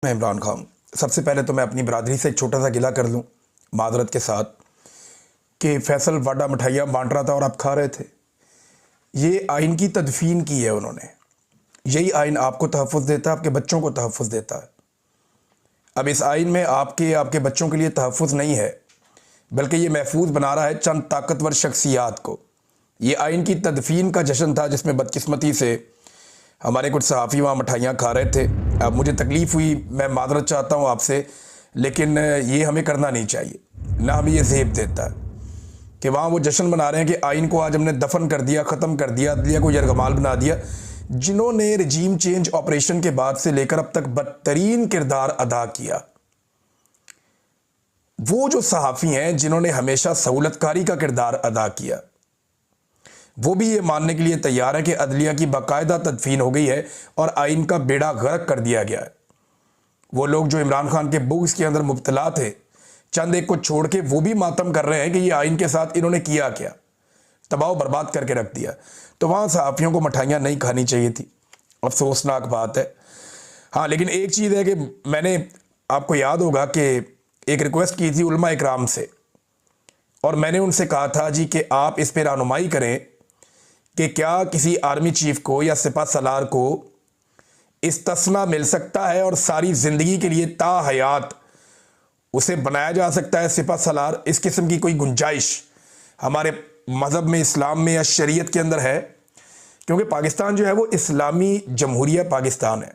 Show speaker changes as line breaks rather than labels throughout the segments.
मैं इमरान खान। सबसे पहले तो मैं अपनी बरादरी से एक छोटा सा गिला कर लूँ माजरत के साथ कि फैसल वाडा मिठाइयाँ बांट रहा था और आप खा रहे थे। ये आइन की तदफीन की है उन्होंने। यही आइन आपको तहफ़्फ़ुज़ देता है, आपके बच्चों को तहफ़्फ़ुज़ देता है। अब इस आइन में आपके बच्चों के लिए तहफ़्फ़ुज़ नहीं है, बल्कि ये महफूज बना रहा है चंद ताकतवर शख्सियात को। ये आइन की तदफीन का जश्न था जिसमें बदकिस्मती से हमारे कुछ सहाफ़ी वहाँ मिठाइयाँ खा रहे थे। अब मुझे तकलीफ़ हुई, मैं मादरत चाहता हूँ आपसे, लेकिन ये हमें करना नहीं चाहिए। ना हमें ये ज़ेब देता है कि वहाँ वो जश्न मना रहे हैं कि आइन को आज हमने दफन कर दिया, ख़त्म कर दिया, अदलिया को यरगमाल बना दिया। जिन्होंने रजीम चेंज ऑपरेशन के बाद से लेकर अब तक बदतरीन किरदार अदा किया, वो जो सहाफ़ी हैं जिन्होंने हमेशा सहूलतकारी का किरदार अदा किया, वो भी ये मानने के लिए तैयार है कि अदलिया की बाकायदा तदफीन हो गई है और आइन का बेड़ा गर्क कर दिया गया है। वो लोग जो इमरान खान के बुग़्ज़ के अंदर मुब्तला थे, चंद एक को छोड़ के वो भी मातम कर रहे हैं कि ये आइन के साथ इन्होंने किया क्या, तबाह बर्बाद करके रख दिया। तो वहाँ सहाफ़ियों को मिठाइयाँ नहीं खानी चाहिए थी, अफसोसनाक बात है। हाँ, लेकिन एक चीज़ है कि मैंने, आपको याद होगा कि एक रिक्वेस्ट की थी उलमा इकराम से, और मैंने उनसे कहा था जी कि आप इस पर रहनुमाई करें कि क्या किसी आर्मी चीफ को या सिपा सलार को इस्तिस्ना मिल सकता है और सारी ज़िंदगी के लिए ता हयात उसे बनाया जा सकता है सिपा सलार। इस किस्म की कोई गुंजाइश हमारे मज़हब में, इस्लाम में या शरीयत के अंदर है? क्योंकि पाकिस्तान जो है वो इस्लामी जमहूरिया पाकिस्तान है।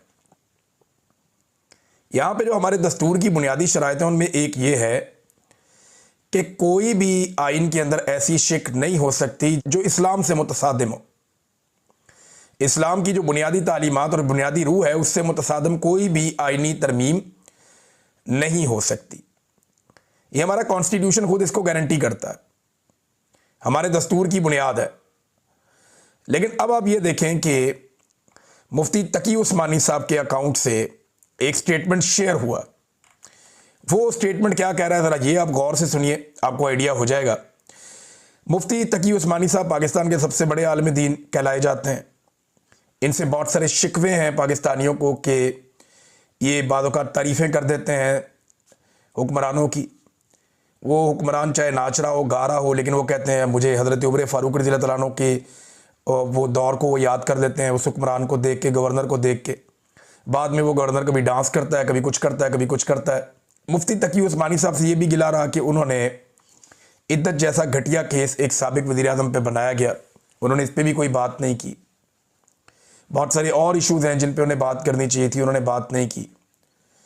यहाँ पे जो हमारे दस्तूर की बुनियादी शराइत हैं उनमें एक ये है कि कोई भी आइन के अंदर ऐसी शिक नहीं हो सकती जो इस्लाम से मुतसादिम हो। इस्लाम की जो बुनियादी तालीमात और बुनियादी रूह है उससे मुतसादिम कोई भी आइनी तरमीम नहीं हो सकती। ये हमारा कॉन्स्टिट्यूशन खुद इसको गारंटी करता है, हमारे दस्तूर की बुनियाद है। लेकिन अब आप ये देखें कि मुफ्ती तकी उस्मानी साहब के अकाउंट से एक स्टेटमेंट शेयर हुआ। वो स्टेटमेंट क्या कह रहा है, ज़रा ये आप गौर से सुनिए, आपको आइडिया हो जाएगा। मुफ्ती तकी उस्मानी साहब पाकिस्तान के सबसे बड़े आलिम दीन कहलाए जाते हैं। इनसे बहुत सारे शिकवे हैं पाकिस्तानियों को कि ये बाज़ औक़ात तारीफ़ें कर देते हैं हुक्मरानों की। वो हुक्मरान चाहे नाच रहा हो, गा रहा हो, लेकिन वो कहते हैं मुझे हज़रत उमर फ़ारूक रज़ियल्लाहु तआला अन्हु के वो दौर को वो याद कर देते हैं, उस हुक्मरान को देख के, गवर्नर को देख के। बाद में वो गवर्नर कभी डांस करता है, कभी कुछ करता है, कभी कुछ करता है। मुफ्ती तकी उस्मानी साहब से ये भी गिला रहा कि उन्होंने इद्दत जैसा घटिया केस एक साबिक वज़ीर-ए-आज़म पे बनाया गया, उन्होंने इस पर भी कोई बात नहीं की। बहुत सारे और इशूज़ हैं जिन पे उन्हें बात करनी चाहिए थी, उन्होंने बात नहीं की।